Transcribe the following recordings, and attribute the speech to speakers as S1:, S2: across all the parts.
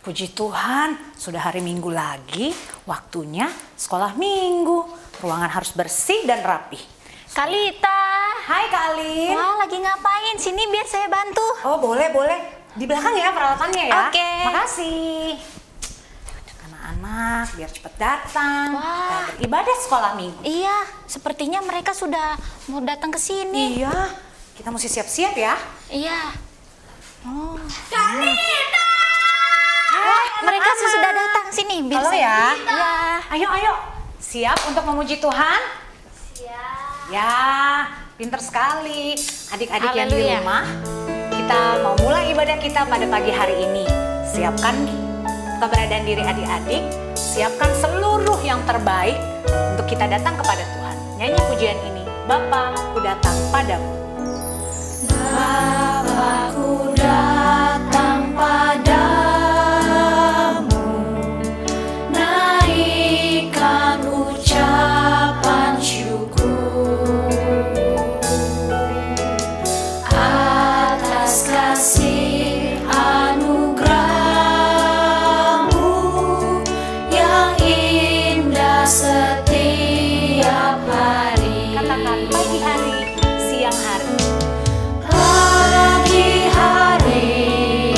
S1: Puji Tuhan, sudah hari Minggu lagi, waktunya sekolah minggu. Ruangan harus bersih dan rapi.
S2: Kalita.
S1: Hai Kak Alin.
S2: Wah, lagi ngapain? Sini biar saya bantu.
S1: Oh, boleh. Di belakang ya peralatannya ya.
S2: Oke.
S1: Makasih. Anak-anak biar cepat datang.
S2: Wah.
S1: Kita beribadah sekolah minggu.
S2: Iya, sepertinya mereka sudah mau datang ke sini.
S1: Iya, kita mesti siap-siap ya.
S2: Iya. Oh.
S1: Kalita!
S2: Mereka sudah datang sini. Biar
S1: Halo
S2: saya-
S1: ya.
S2: Iya.
S1: Ayo. Siap untuk memuji Tuhan?
S2: Siap.
S1: Ya, pinter sekali. Adik-adik yang di
S2: Haleluya.
S1: rumah, kita mau mulai ibadah kita pada pagi hari ini. Siapkan keberadaan diri adik-adik, siapkan seluruh yang terbaik untuk kita datang kepada Tuhan. Nyanyi pujian ini, Bapa, ku datang padamu.
S2: Bapakku datang padamu, naikkan ucapan syukur atas kasih anugerah-Mu yang indah setiap hari.
S1: Katakan pagi hari, siang hari.
S2: Pagi hari,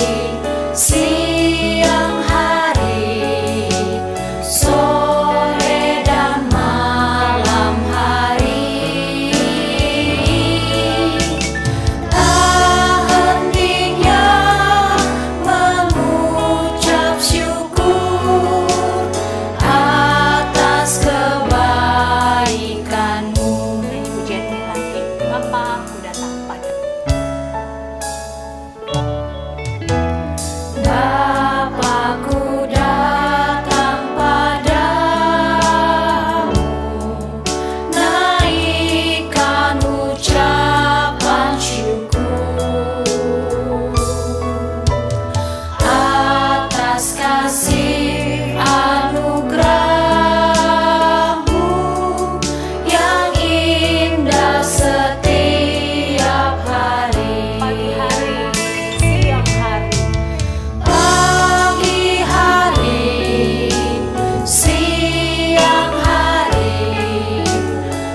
S2: siang hari, sore dan malam hari, tak hentinya mengucap syukur atas kebaikan-Mu.
S1: Nyanyi pujian ini lagi, Bapa, ku datang padamu.
S2: Bapakku datang padamu, naikkan ucapan syukur atas kasih anugerah-Mu yang indah setiap hari.
S1: Pagi hari, siang hari.
S2: Pagi hari, siang hari,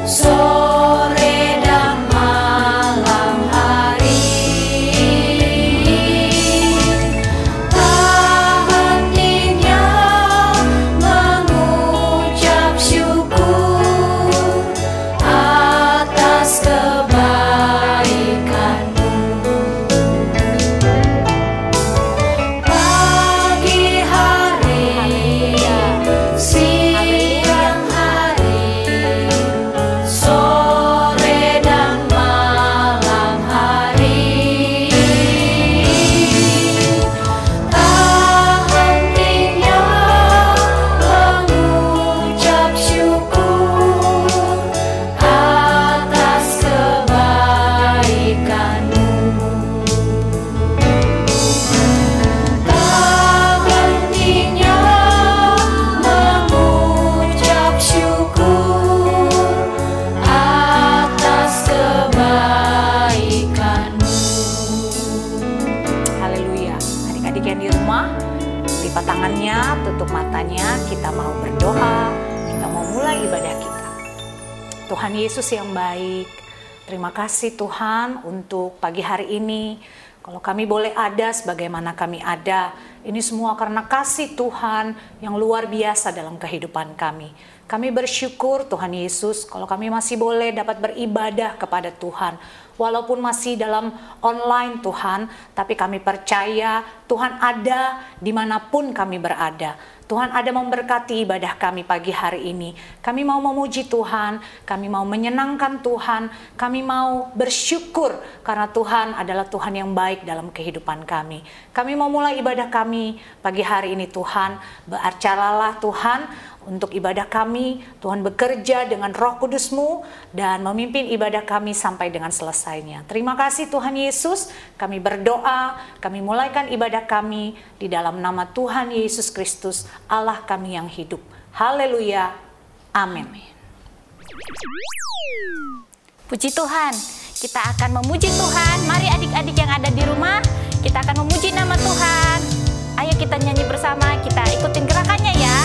S2: sore dan malam hari, tak hentinya mengucap syukur atas kebaikan-Mu. Pagi hari, siang hari, sore dan malam hari, tak hentinya mengucap syukur atas kebaikan-Mu. Tak hentinya mengucap syukur atas kebaikan-Mu.
S1: Haleluya. Adik-adik yang di rumah, lipat tangannya, tutup matanya, kita mau berdoa, kita mau mulai ibadah kita. Tuhan Yesus yang baik, terima kasih Tuhan untuk pagi hari ini. Kalau kami boleh ada sebagaimana kami ada, ini semua karena kasih Tuhan yang luar biasa dalam kehidupan kami. Kami bersyukur Tuhan Yesus kalau kami masih boleh dapat beribadah kepada Tuhan. Walaupun masih dalam online Tuhan, tapi kami percaya Tuhan ada dimanapun kami berada. Tuhan ada memberkati ibadah kami pagi hari ini. Kami mau memuji Tuhan, kami mau menyenangkan Tuhan, kami mau bersyukur karena Tuhan adalah Tuhan yang baik dalam kehidupan kami. Kami mau mulai ibadah kami pagi hari ini Tuhan, beracaralah Tuhan untuk ibadah kami. Tuhan bekerja dengan Roh Kudus-Mu dan memimpin ibadah kami sampai dengan selesainya. Terima kasih Tuhan Yesus, kami berdoa, kami mulaikan ibadah kami di dalam nama Tuhan Yesus Kristus, Allah kami yang hidup. Haleluya. Amin.
S2: Puji Tuhan, kita akan memuji Tuhan. Mari adik-adik yang ada di rumah, kita akan memuji nama Tuhan. Ayo kita nyanyi bersama, kita ikutin gerakannya ya.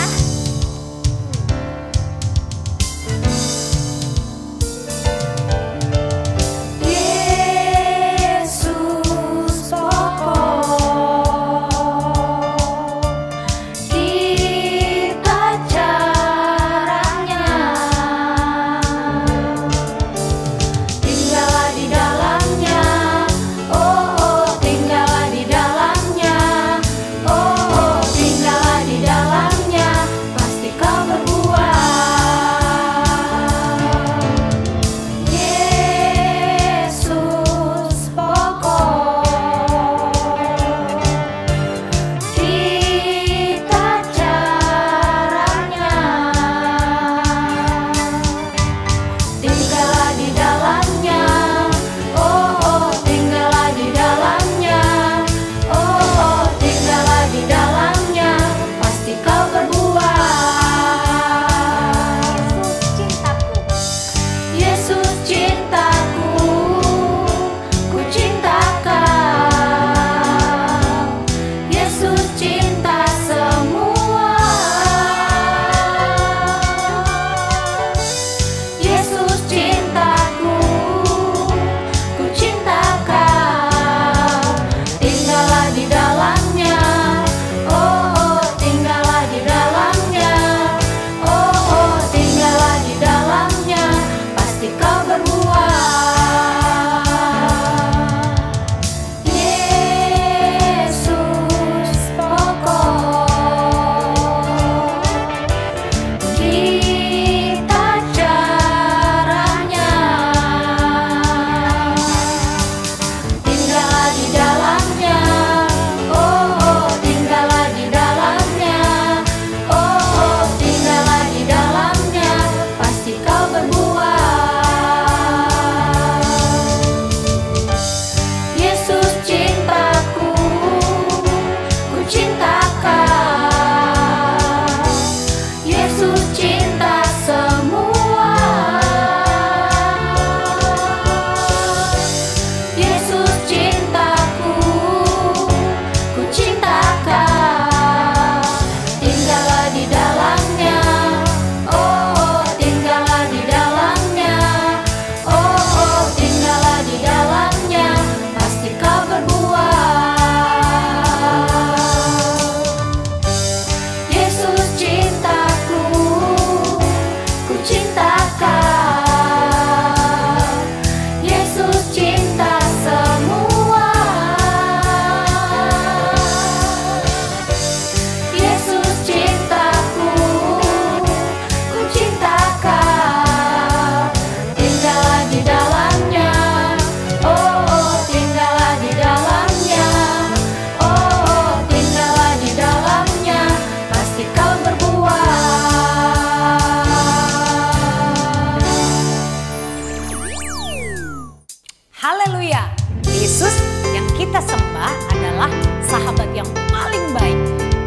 S1: Haleluya, Yesus yang kita sembah adalah sahabat yang paling baik.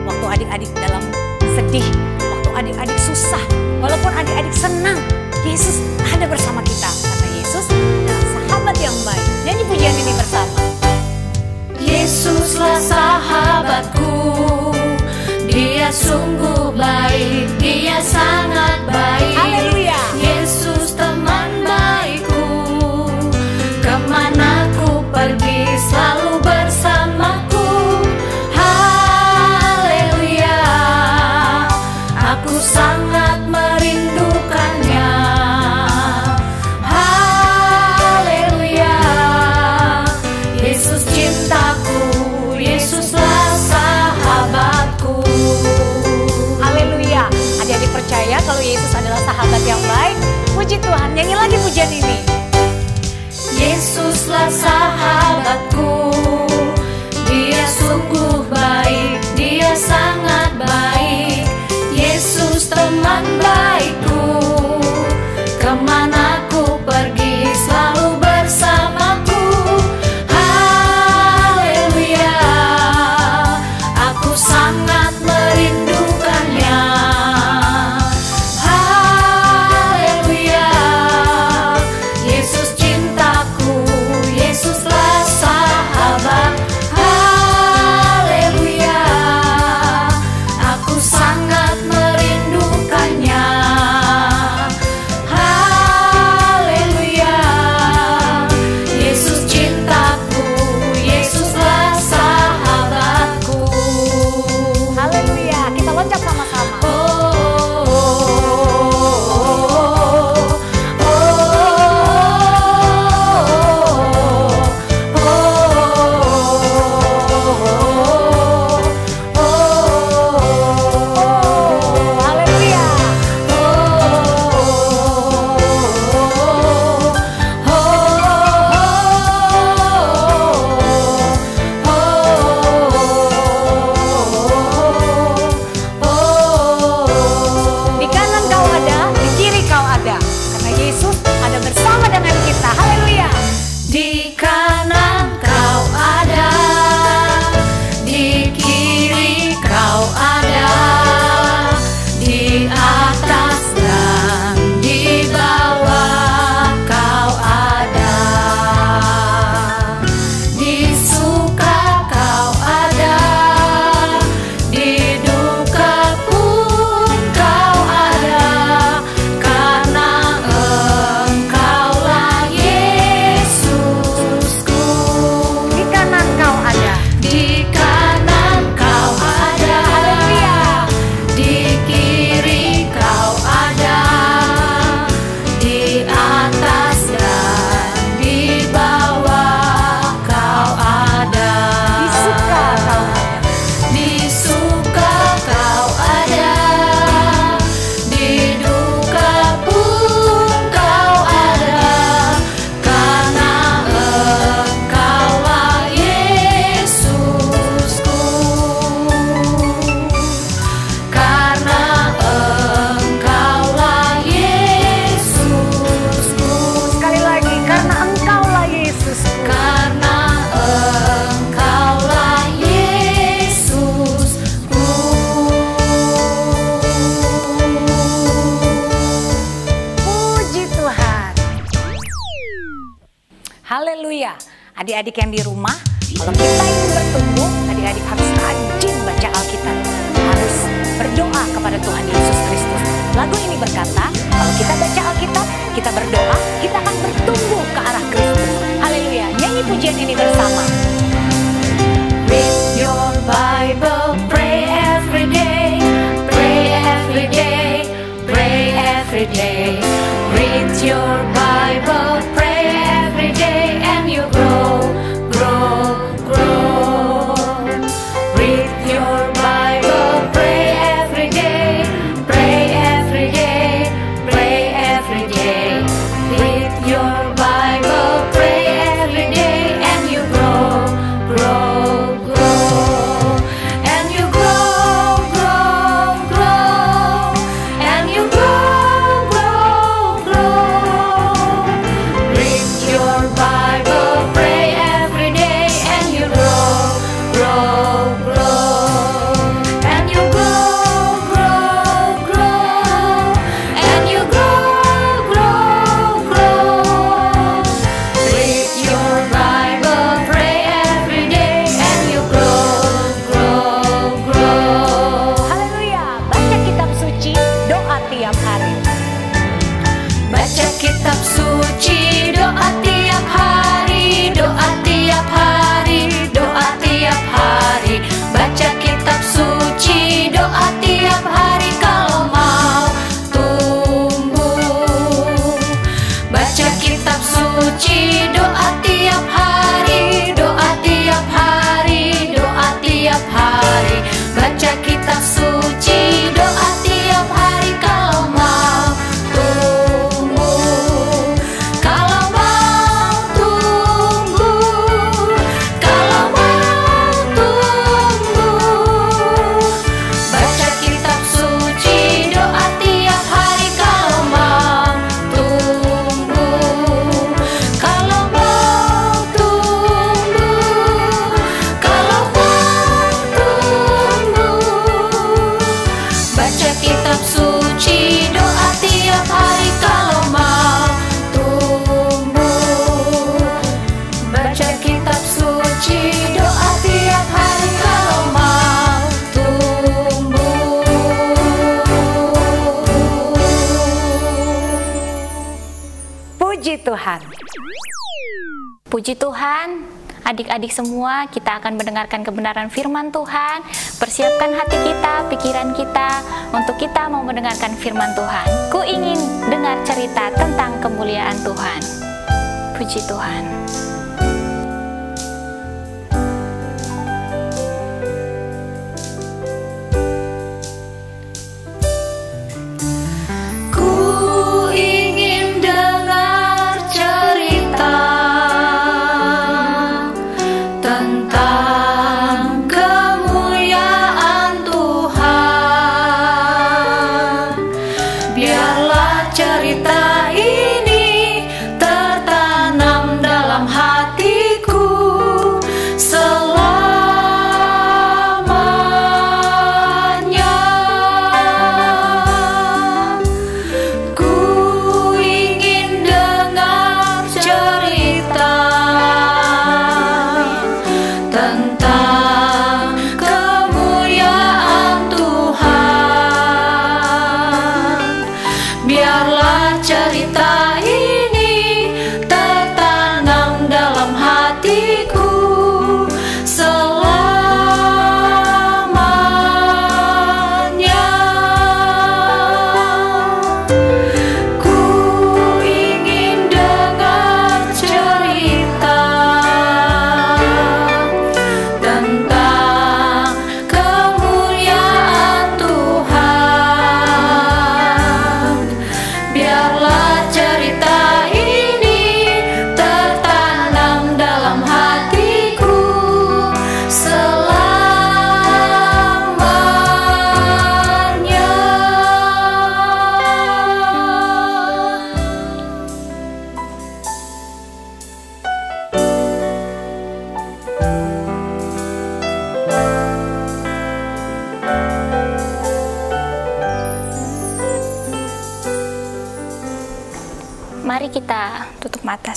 S1: Waktu adik-adik dalam sedih, waktu adik-adik susah, walaupun adik-adik senang, Yesus ada bersama kita. Karena Yesus adalah sahabat yang baik. Nyanyi pujian ini bersama.
S3: Yesuslah sahabatku, Dia sungguh baik, Dia sangat baik.
S1: Haleluya.
S3: Yesus teman baikku, kemana ku pergi selalu bersamaku. Haleluya, aku sangat merindukannya. Haleluya, Yesus cintaku, Yesuslah sahabatku.
S1: Haleluya. Adik-adik percaya kalau Yesus adalah sahabat yang baik. Puji Tuhan, nyanyi lagi pujian ini.
S3: Yesuslah sahabatku, Dia sungguh baik, Dia sangat baik. Yesus teman baikku, kemana ku pergi selalu bersamaku. Haleluya, aku sangat merindukannya. Haleluya, Yesus cintaku, Yesuslah sahabat. Haleluya, kanan kau ada, di kiri kau ada, di atas dan di bawah kau ada, di suka kau ada, di duka pun kau ada, karena Engkaulah Yesusku.
S1: Di kanan kau ada.
S3: Di kanan kau ada,
S1: Haleluya.
S3: di kiri kau ada, di atas dan di bawah kau ada,
S1: Di suka kau ada.
S3: di suka kau ada, di duka pun kau ada, karena Engkaulah Yesusku, karena Engkaulah Yesusku,
S1: Sekali lagi, karena Engkaulah Yesusku.
S3: karena Engkaulah Yesusku.
S1: Puji Tuhan. Haleluya. Adik-adik yang di rumah, kalau kita ingin bertumbuh, adik-adik harus rajin baca Alkitab. Harus berdoa kepada Tuhan Yesus Kristus. Lagu ini berkata, kalau kita baca Alkitab, kita berdoa, kita akan bertumbuh ke arah Kristus. Haleluya. Nyanyi pujian ini bersama.
S3: Read your Bible, pray every day, pray every day, pray every day. Read your Bible, pray every day, and you grow, grow, grow. Read your Bible, pray every day, pray every day, pray every day. Read your Bible, pray every day, and you grow, grow, grow, and you grow, grow, grow, and you grow, grow, grow. Read your Bible, pray every day, and you grow, grow, grow, and you grow, grow, grow, and you grow, grow, grow. Read your Bible, pray every day, and you grow, grow, grow.
S1: Haleluya. Baca kitab suci, doa tiap hari.
S3: Baca kitab suci, doa tiap hari, doa tiap hari, doa tiap hari. Baca kitab suci, doa tiap hari kalau mau tumbuh. Baca kitab suci, doa tiap hari, doa tiap hari, doa tiap hari. Baca kitab suci, doa tiap hari kalau mau tumbuh. Kalau mau tumbuh, kalau mau tumbuh. Baca kitab suci, doa tiap hari kalau mau tumbuh. Kalau mau tumbuh, kalau mau tumbuh. Baca kitab suci, doa tiap hari kalau mau tumbuh. Baca kitab suci, doa tiap hari kalau mau tumbuh.
S1: Puji Tuhan.
S2: Puji Tuhan, adik-adik semua, kita akan mendengarkan kebenaran firman Tuhan. Persiapkan hati kita, pikiran kita, untuk kita mau mendengarkan firman Tuhan. Ku ingin dengar cerita tentang kemuliaan Tuhan. Puji Tuhan.
S3: Ku ingin dengar cerita tentang kemuliaan Tuhan. Biarlah cerita ini tertanam dalam hati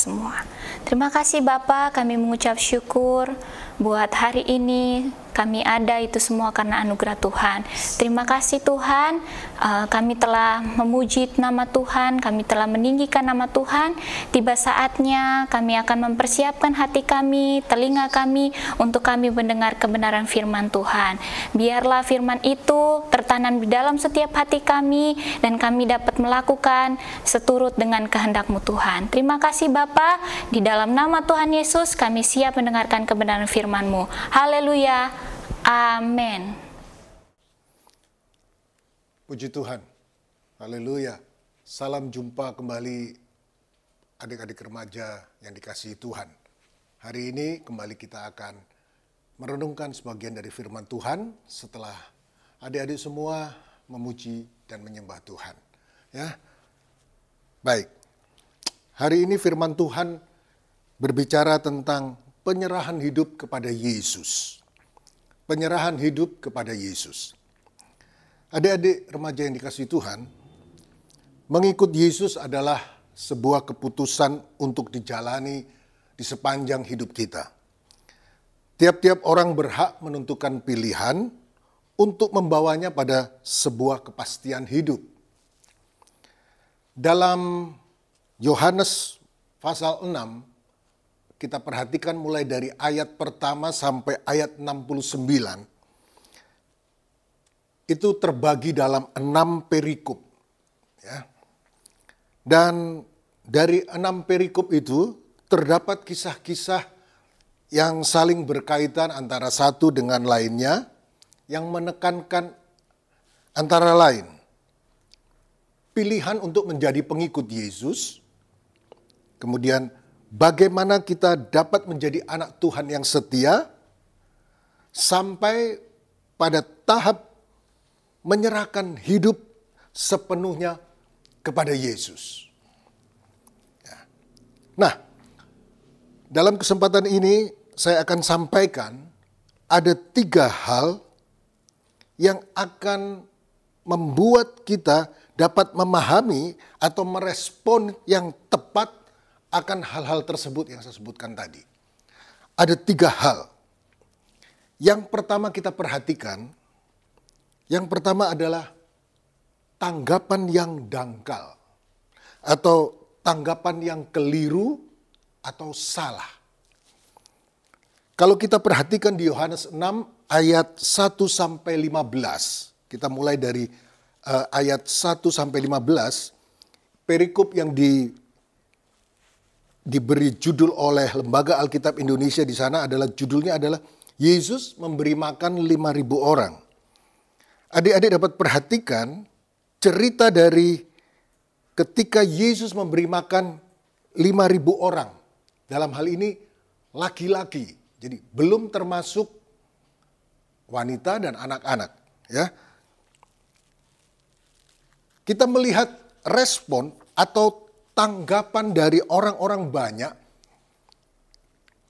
S2: semua. Terima kasih Bapa, kami mengucap syukur buat hari ini kami ada itu semua karena anugerah Tuhan. Terima kasih Tuhan, kami telah memuji nama Tuhan, kami telah meninggikan nama Tuhan. Tiba saatnya kami akan mempersiapkan hati kami, telinga kami untuk kami mendengar kebenaran firman Tuhan. Biarlah firman itu tertanam di dalam setiap hati kami dan kami dapat melakukan seturut dengan kehendak-Mu Tuhan. Terima kasih Bapa, di dalam nama Tuhan Yesus kami siap mendengarkan kebenaran firman-Mu. Haleluya. Amin.
S4: Puji Tuhan. Haleluya. Salam jumpa kembali adik-adik remaja yang dikasihi Tuhan. Hari ini kembali kita akan merenungkan sebagian dari firman Tuhan setelah adik-adik semua memuji dan menyembah Tuhan. Ya. Baik. Hari ini firman Tuhan berbicara tentang penyerahan hidup kepada Yesus. Penyerahan hidup kepada Yesus. Adik-adik remaja yang dikasihi Tuhan, mengikut Yesus adalah sebuah keputusan untuk dijalani di sepanjang hidup kita. Tiap-tiap orang berhak menentukan pilihan untuk membawanya pada sebuah kepastian hidup. Dalam Yohanes pasal 6, kita perhatikan mulai dari ayat pertama sampai ayat 69. Itu terbagi dalam 6 perikop. Ya. Dan dari 6 perikop itu terdapat kisah-kisah yang saling berkaitan antara satu dengan lainnya, yang menekankan antara lain pilihan untuk menjadi pengikut Yesus, kemudian bagaimana kita dapat menjadi anak Tuhan yang setia, sampai pada tahap menyerahkan hidup sepenuhnya kepada Yesus. Nah, dalam kesempatan ini saya akan sampaikan ada 3 hal yang akan membuat kita dapat memahami atau merespon yang tepat akan hal-hal tersebut yang saya sebutkan tadi. Ada 3 hal. Yang pertama kita perhatikan, yang pertama adalah tanggapan yang dangkal atau tanggapan yang keliru atau salah. Kalau kita perhatikan di Yohanes 6 ayat 1 sampai 15, kita mulai dari ayat 1 sampai 15, perikop yang diberi judul oleh Lembaga Alkitab Indonesia di sana adalah judulnya adalah Yesus memberi makan 5.000 orang. Adik-adik dapat perhatikan cerita dari ketika Yesus memberi makan 5.000 orang. Dalam hal ini laki-laki. Jadi belum termasuk wanita dan anak-anak, ya. Kita melihat respon atau tanggapan dari orang-orang banyak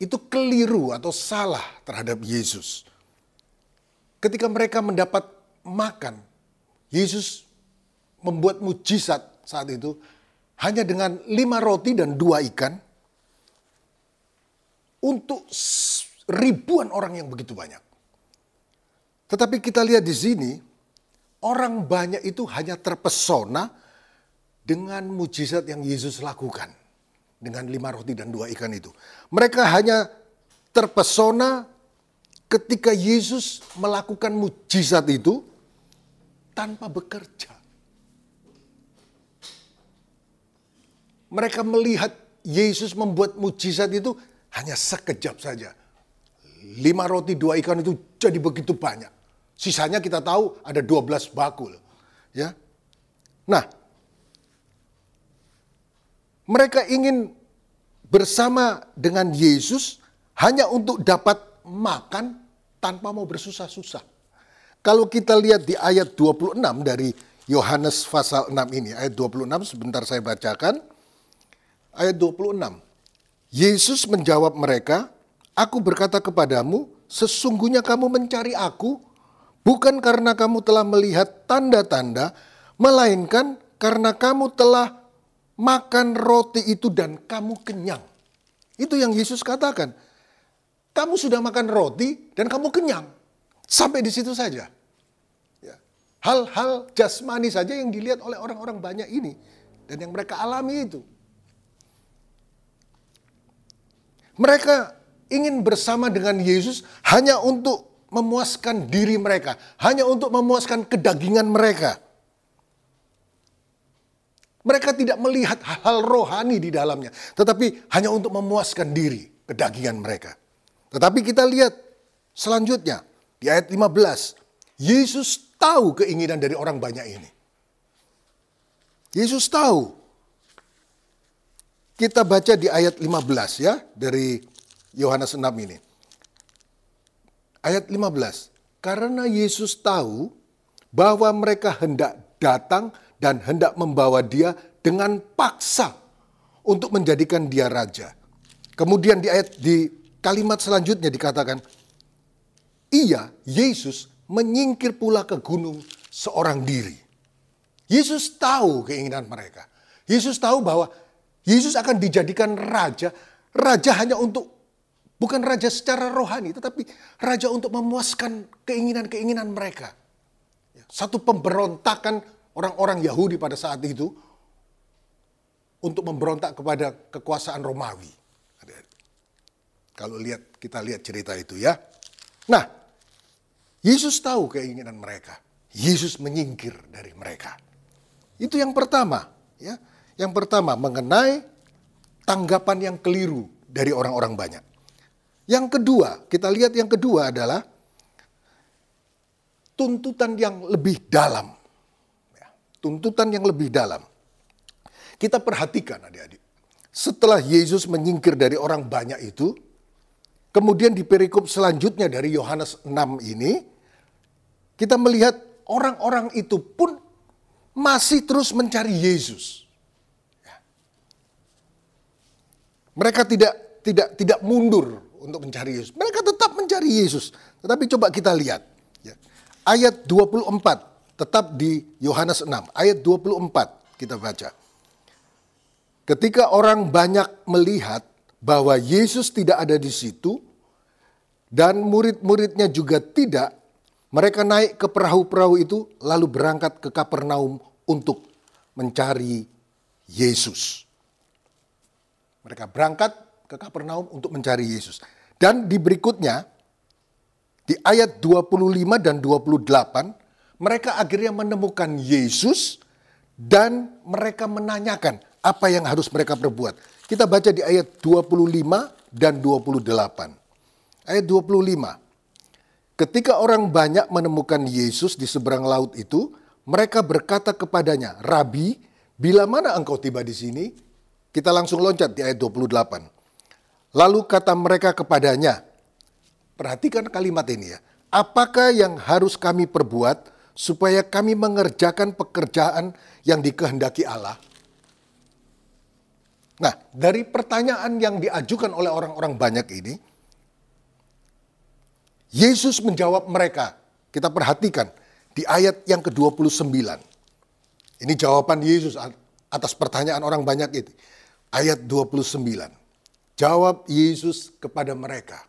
S4: itu keliru atau salah terhadap Yesus. Ketika mereka mendapat makan, Yesus membuat mujizat saat itu hanya dengan 5 roti dan 2 ikan untuk ribuan orang yang begitu banyak. Tetapi kita lihat di sini, orang banyak itu hanya terpesona dengan mujizat yang Yesus lakukan. Dengan 5 roti dan 2 ikan itu. Mereka hanya terpesona ketika Yesus melakukan mujizat itu tanpa bekerja. Mereka melihat Yesus membuat mujizat itu hanya sekejap saja. 5 roti 2 ikan itu jadi begitu banyak. Sisanya kita tahu ada 12 bakul. Ya. Nah, mereka ingin bersama dengan Yesus hanya untuk dapat makan tanpa mau bersusah-susah. Kalau kita lihat di ayat 26 dari Yohanes pasal 6 ini, ayat 26 sebentar saya bacakan. Ayat 26. Yesus menjawab mereka, "Aku berkata kepadamu, sesungguhnya kamu mencari aku, bukan karena kamu telah melihat tanda-tanda, melainkan karena kamu telah makan roti itu dan kamu kenyang. Itu yang Yesus katakan. Kamu sudah makan roti dan kamu kenyang. Sampai di situ saja. Ya. Hal-hal jasmani saja yang dilihat oleh orang-orang banyak ini. Dan yang mereka alami itu. Mereka ingin bersama dengan Yesus hanya untuk memuaskan diri mereka. Hanya untuk memuaskan kedagingan mereka. Mereka tidak melihat hal-hal rohani di dalamnya. Tetapi hanya untuk memuaskan diri, kedagingan mereka. Tetapi kita lihat selanjutnya. Di ayat 15. Yesus tahu keinginan dari orang banyak ini. Yesus tahu. Kita baca di ayat 15 ya. Dari Yohanes 6 ini. Ayat 15. Karena Yesus tahu bahwa mereka hendak datang dan hendak membawa dia dengan paksa untuk menjadikan dia raja. Kemudian di kalimat selanjutnya dikatakan, Yesus menyingkir pula ke gunung seorang diri. Yesus tahu keinginan mereka. Yesus tahu bahwa Yesus akan dijadikan raja. Raja hanya untuk, bukan raja secara rohani, tetapi raja untuk memuaskan keinginan-keinginan mereka. Satu pemberontakan orang-orang Yahudi pada saat itu untuk memberontak kepada kekuasaan Romawi. Kalau kita lihat cerita itu ya. Nah, Yesus tahu keinginan mereka. Yesus menyingkir dari mereka. Itu yang pertama, ya. Yang pertama mengenai tanggapan yang keliru dari orang-orang banyak. Yang kedua, kita lihat yang kedua adalah tuntutan yang lebih dalam. Tuntutan yang lebih dalam. Kita perhatikan adik-adik. Setelah Yesus menyingkir dari orang banyak itu, kemudian di perikop selanjutnya dari Yohanes 6 ini, kita melihat orang-orang itu pun masih terus mencari Yesus. Mereka tidak mundur untuk mencari Yesus. Mereka tetap mencari Yesus. Tetapi coba kita lihat. Ayat 24. Tetap di Yohanes 6, ayat 24 kita baca. Ketika orang banyak melihat bahwa Yesus tidak ada di situ, dan murid-muridnya juga tidak, mereka naik ke perahu-perahu itu, lalu berangkat ke Kapernaum untuk mencari Yesus. Mereka berangkat ke Kapernaum untuk mencari Yesus. Dan di berikutnya, di ayat 25 dan 28, mereka akhirnya menemukan Yesus dan mereka menanyakan apa yang harus mereka perbuat. Kita baca di ayat 25 dan 28. Ayat 25. Ketika orang banyak menemukan Yesus di seberang laut itu, mereka berkata kepadanya, Rabi, bila mana engkau tiba di sini? Kita langsung loncat di ayat 28. Lalu kata mereka kepadanya, perhatikan kalimat ini ya. Apakah yang harus kami perbuat supaya kami mengerjakan pekerjaan yang dikehendaki Allah? Nah, dari pertanyaan yang diajukan oleh orang-orang banyak ini, Yesus menjawab mereka. Kita perhatikan di ayat yang ke-29. Ini jawaban Yesus atas pertanyaan orang banyak itu. Ayat 29. Jawab Yesus kepada mereka.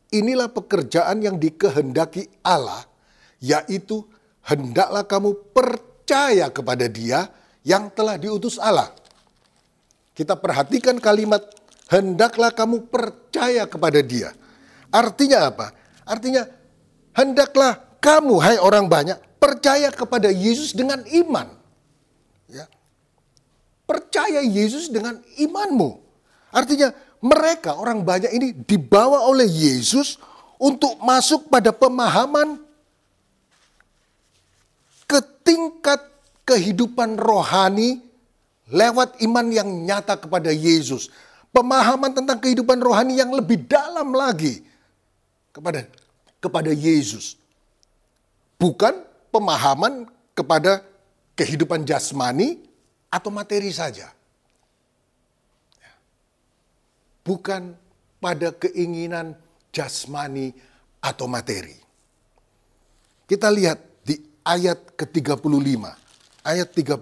S4: Inilah pekerjaan yang dikehendaki Allah, yaitu hendaklah kamu percaya kepada Dia yang telah diutus Allah. Kita perhatikan kalimat hendaklah kamu percaya kepada Dia. Artinya apa? Artinya hendaklah kamu, hai orang banyak, percaya kepada Yesus dengan iman. Ya. Percaya Yesus dengan imanmu. Artinya mereka, orang banyak ini dibawa oleh Yesus untuk masuk pada pemahaman ke tingkat kehidupan rohani lewat iman yang nyata kepada Yesus. Pemahaman tentang kehidupan rohani yang lebih dalam lagi kepada Yesus. Bukan pemahaman kepada kehidupan jasmani atau materi saja. Bukan pada keinginan jasmani atau materi. Kita lihat di ayat ke-35. Ayat 35.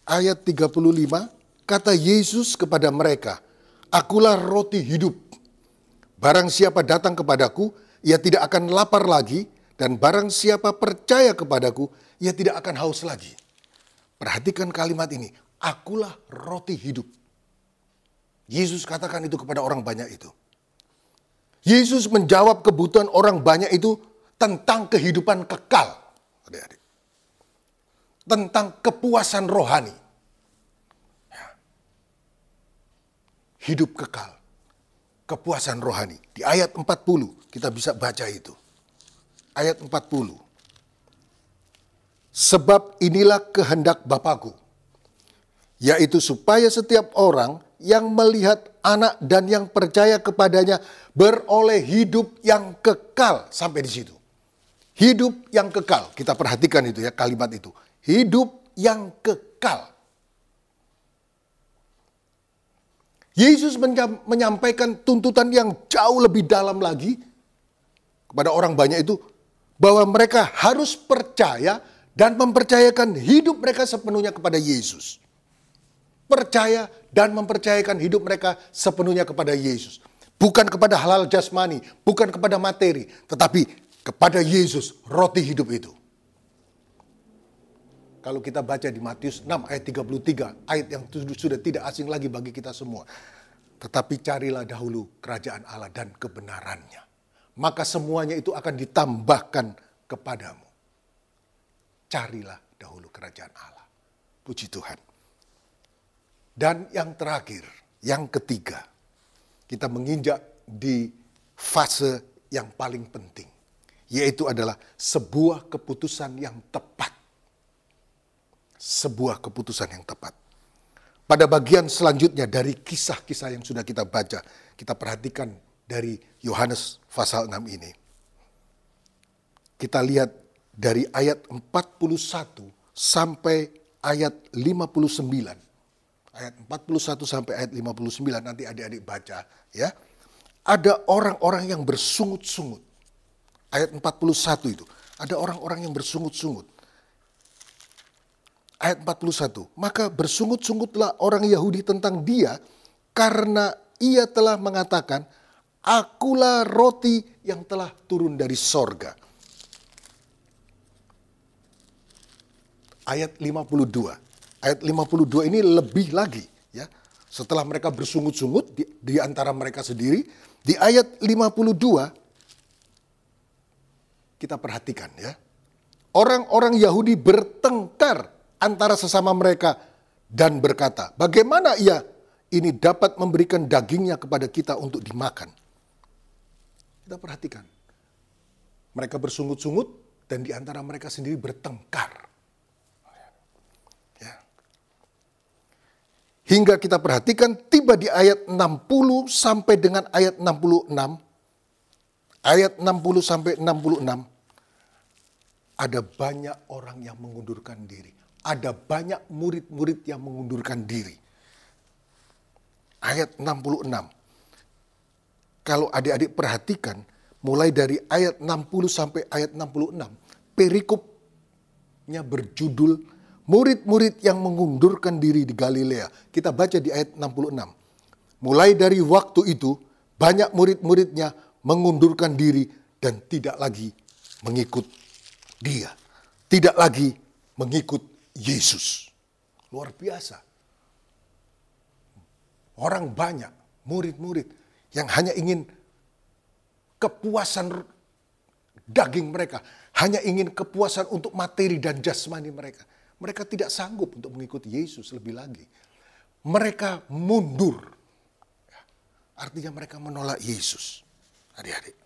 S4: ayat 35, kata Yesus kepada mereka, "Akulah roti hidup. Barang siapa datang kepadaku, ia tidak akan lapar lagi, dan barang siapa percaya kepadaku, ia tidak akan haus lagi." Perhatikan kalimat ini, akulah roti hidup. Yesus katakan itu kepada orang banyak itu. Yesus menjawab kebutuhan orang banyak itu tentang kehidupan kekal. Adik-adik. Tentang kepuasan rohani. Hidup kekal. Kepuasan rohani. Di ayat 40 kita bisa baca itu. Ayat 40. Sebab inilah kehendak Bapa-Ku, yaitu supaya setiap orang yang melihat anak dan yang percaya kepadanya beroleh hidup yang kekal. Sampai di situ. Hidup yang kekal. Kita perhatikan itu ya, kalimat itu. Hidup yang kekal. Yesus menyampaikan tuntutan yang jauh lebih dalam lagi kepada orang banyak itu, bahwa mereka harus percaya dan mempercayakan hidup mereka sepenuhnya kepada Yesus. Percaya dan mempercayakan hidup mereka sepenuhnya kepada Yesus. Bukan kepada hal-hal jasmani, bukan kepada materi, tetapi kepada Yesus, roti hidup itu. Kalau kita baca di Matius 6 ayat 33, ayat yang sudah tidak asing lagi bagi kita semua. Tetapi carilah dahulu kerajaan Allah dan kebenarannya, maka semuanya itu akan ditambahkan kepadamu. Carilah dahulu kerajaan Allah. Puji Tuhan. Dan yang terakhir, yang ketiga, kita menginjak di fase yang paling penting, yaitu adalah sebuah keputusan yang tepat. Sebuah keputusan yang tepat. Pada bagian selanjutnya dari kisah-kisah yang sudah kita baca, kita perhatikan dari Yohanes pasal 6 ini. Kita lihat dari ayat 41 sampai ayat 59. Ayat 41 sampai ayat 59, nanti adik-adik baca ya. Ada orang-orang yang bersungut-sungut. Ayat 41 itu, ada orang-orang yang bersungut-sungut. Ayat 41, maka bersungut-sungutlah orang Yahudi tentang dia karena ia telah mengatakan, akulah roti yang telah turun dari sorga. Ayat 52. Ayat 52 ini lebih lagi ya. Setelah mereka bersungut-sungut di antara mereka sendiri, di ayat 52 kita perhatikan ya. Orang-orang Yahudi bertengkar antara sesama mereka dan berkata, bagaimana ia ini dapat memberikan dagingnya kepada kita untuk dimakan? Kita perhatikan. Mereka bersungut-sungut dan di antara mereka sendiri bertengkar. Ya. Hingga kita perhatikan tiba di ayat 60 sampai dengan ayat 66. Ayat 60 sampai 66. Ada banyak orang yang mengundurkan diri. Ada banyak murid-murid yang mengundurkan diri. Ayat 66. Kalau adik-adik perhatikan, mulai dari ayat 60 sampai ayat 66, perikopnya berjudul murid-murid yang mengundurkan diri di Galilea. Kita baca di ayat 66. Mulai dari waktu itu, banyak murid-muridnya mengundurkan diri dan tidak lagi mengikut dia. Tidak lagi mengikut Yesus. Luar biasa. Orang banyak, murid-murid yang hanya ingin kepuasan daging mereka, hanya ingin kepuasan untuk materi dan jasmani mereka. Mereka tidak sanggup untuk mengikuti Yesus lebih lagi. Mereka mundur. Artinya mereka menolak Yesus. Adik-adik.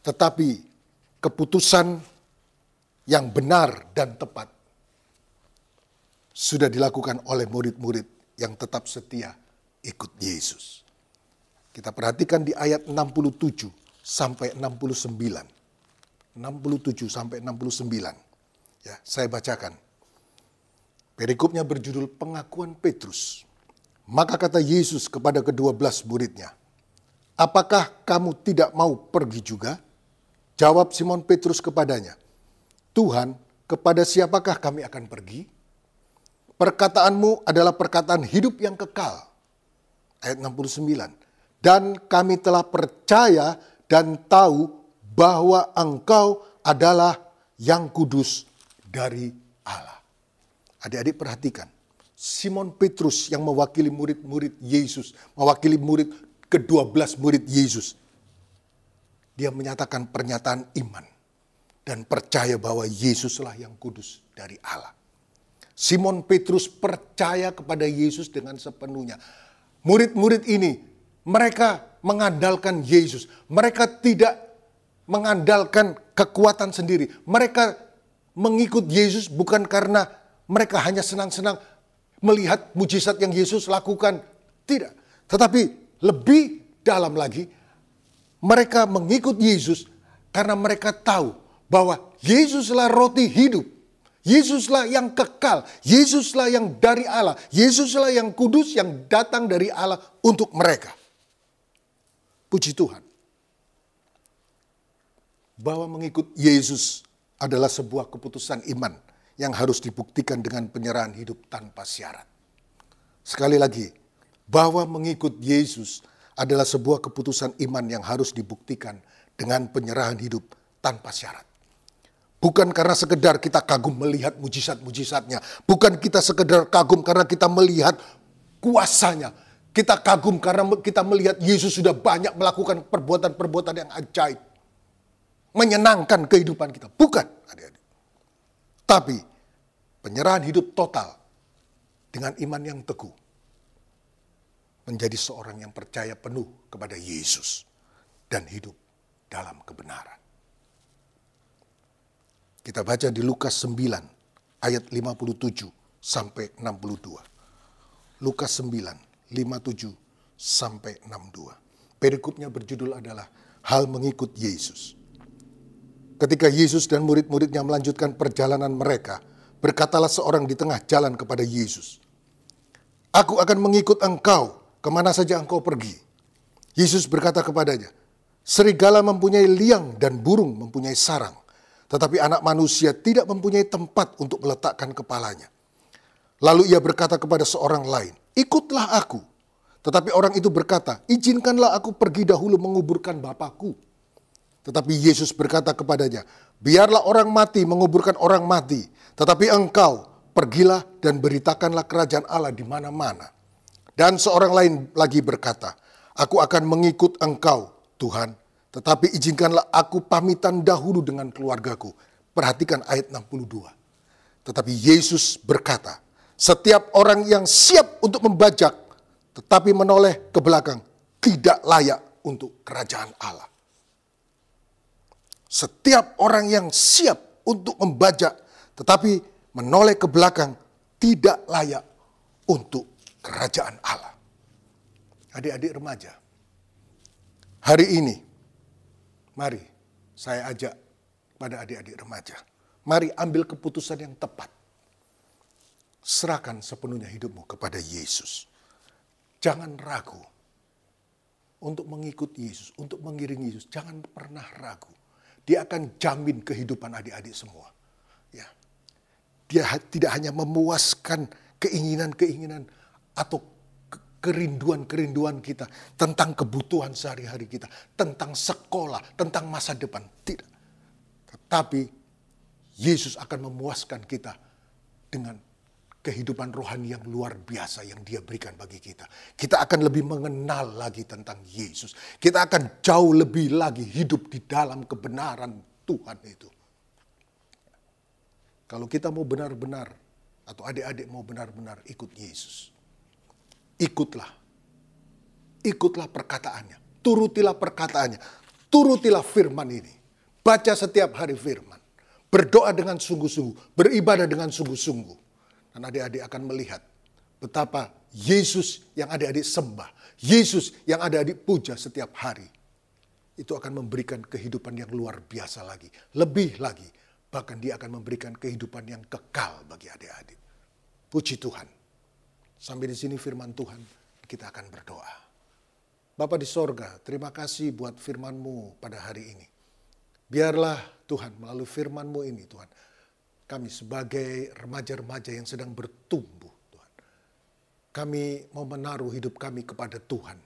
S4: Tetapi keputusan yang benar dan tepat sudah dilakukan oleh murid-murid yang tetap setia ikut Yesus. Kita perhatikan di ayat 67 sampai 69. 67 sampai 69. Ya, saya bacakan. Perikopnya berjudul pengakuan Petrus. Maka kata Yesus kepada ke-12 muridnya, apakah kamu tidak mau pergi juga? Jawab Simon Petrus kepadanya, Tuhan, kepada siapakah kami akan pergi? Perkataanmu adalah perkataan hidup yang kekal. Ayat 69. Dan kami telah percaya dan tahu bahwa engkau adalah yang kudus dari Allah. Adik-adik perhatikan. Simon Petrus yang mewakili murid-murid Yesus. Mewakili ke-12 murid Yesus. Dia menyatakan pernyataan iman. Dan percaya bahwa Yesuslah yang kudus dari Allah. Simon Petrus percaya kepada Yesus dengan sepenuhnya. Murid-murid ini, mereka mengandalkan Yesus. Mereka tidak mengandalkan kekuatan sendiri. Mereka mengikut Yesus bukan karena mereka hanya senang-senang melihat mujizat yang Yesus lakukan. Tidak. Tetapi lebih dalam lagi, mereka mengikut Yesus karena mereka tahu bahwa Yesuslah roti hidup. Yesuslah yang kekal, Yesuslah yang dari Allah, Yesuslah yang kudus yang datang dari Allah untuk mereka. Puji Tuhan. Bahwa mengikut Yesus adalah sebuah keputusan iman yang harus dibuktikan dengan penyerahan hidup tanpa syarat. Sekali lagi, bahwa mengikut Yesus adalah sebuah keputusan iman yang harus dibuktikan dengan penyerahan hidup tanpa syarat. Bukan karena sekedar kita kagum melihat mujizat-mujizatnya. Bukan kita sekedar kagum karena kita melihat kuasanya. Kita kagum karena kita melihat Yesus sudah banyak melakukan perbuatan-perbuatan yang ajaib. Menyenangkan kehidupan kita. Bukan, adik-adik. Tapi penyerahan hidup total dengan iman yang teguh. Menjadi seorang yang percaya penuh kepada Yesus. Dan hidup dalam kebenaran. Kita baca di Lukas 9 ayat 57 sampai 62. Lukas 9, 57 sampai 62. Perikopnya berjudul adalah hal mengikut Yesus. Ketika Yesus dan murid-muridnya melanjutkan perjalanan mereka, berkatalah seorang di tengah jalan kepada Yesus, "Aku akan mengikut engkau kemana saja engkau pergi." Yesus berkata kepadanya, "Serigala mempunyai liang dan burung mempunyai sarang, tetapi anak manusia tidak mempunyai tempat untuk meletakkan kepalanya." Lalu ia berkata kepada seorang lain, "Ikutlah aku." Tetapi orang itu berkata, "Izinkanlah aku pergi dahulu menguburkan Bapakku." Tetapi Yesus berkata kepadanya, "Biarlah orang mati menguburkan orang mati, tetapi engkau pergilah dan beritakanlah kerajaan Allah di mana-mana." Dan seorang lain lagi berkata, "Aku akan mengikut engkau, Tuhan, tetapi izinkanlah aku pamitan dahulu dengan keluargaku." Perhatikan ayat 62. Tetapi Yesus berkata, "Setiap orang yang siap untuk membajak, tetapi menoleh ke belakang, tidak layak untuk kerajaan Allah." Setiap orang yang siap untuk membajak, tetapi menoleh ke belakang, tidak layak untuk kerajaan Allah. Adik-adik remaja, hari ini, mari saya ajak pada adik-adik remaja. Mari ambil keputusan yang tepat. Serahkan sepenuhnya hidupmu kepada Yesus. Jangan ragu untuk mengikuti Yesus, untuk mengiringi Yesus. Jangan pernah ragu. Dia akan jamin kehidupan adik-adik semua. Ya. Dia tidak hanya memuaskan keinginan-keinginan atau kerinduan-kerinduan kita tentang kebutuhan sehari-hari kita, tentang sekolah, tentang masa depan. Tidak. Tetapi Yesus akan memuaskan kita dengan kehidupan rohani yang luar biasa yang Dia berikan bagi kita. Kita akan lebih mengenal lagi tentang Yesus. Kita akan jauh lebih lagi hidup di dalam kebenaran Tuhan itu. Kalau kita mau benar-benar, atau adik-adik mau benar-benar ikut Yesus, ikutlah. Ikutlah perkataannya. Turutilah perkataannya. Turutilah firman ini. Baca setiap hari firman. Berdoa dengan sungguh-sungguh. Beribadah dengan sungguh-sungguh. Dan adik-adik akan melihat betapa Yesus yang adik-adik sembah, Yesus yang adik-adik puja setiap hari, itu akan memberikan kehidupan yang luar biasa lagi. Lebih lagi, bahkan Dia akan memberikan kehidupan yang kekal bagi adik-adik. Puji Tuhan. Sampai di sini firman Tuhan, kita akan berdoa. Bapa di sorga, terima kasih buat firman-Mu pada hari ini. Biarlah Tuhan melalui firman-Mu ini Tuhan, kami sebagai remaja-remaja yang sedang bertumbuh, kami mau menaruh hidup kami kepada Tuhan.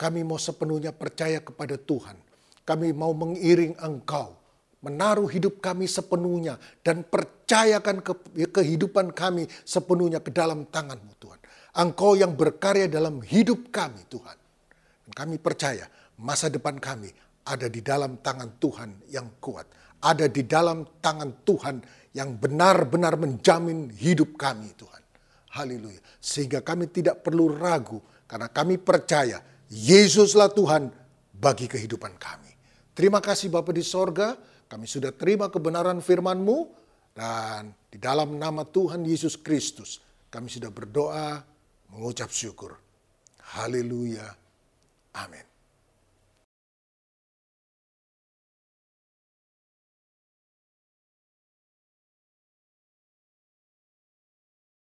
S4: Kami mau sepenuhnya percaya kepada Tuhan. Kami mau mengiring Engkau, menaruh hidup kami sepenuhnya dan percayakan kehidupan kami sepenuhnya ke dalam tangan-Mu Tuhan. Engkau yang berkarya dalam hidup kami Tuhan. Dan kami percaya masa depan kami ada di dalam tangan Tuhan yang kuat. Ada di dalam tangan Tuhan yang benar-benar menjamin hidup kami Tuhan. Haleluya. Sehingga kami tidak perlu ragu karena kami percaya Yesuslah Tuhan bagi kehidupan kami. Terima kasih Bapa di sorga, kami sudah terima kebenaran firman-Mu dan di dalam nama Tuhan Yesus Kristus kami sudah berdoa mengucap syukur. Haleluya. Amin.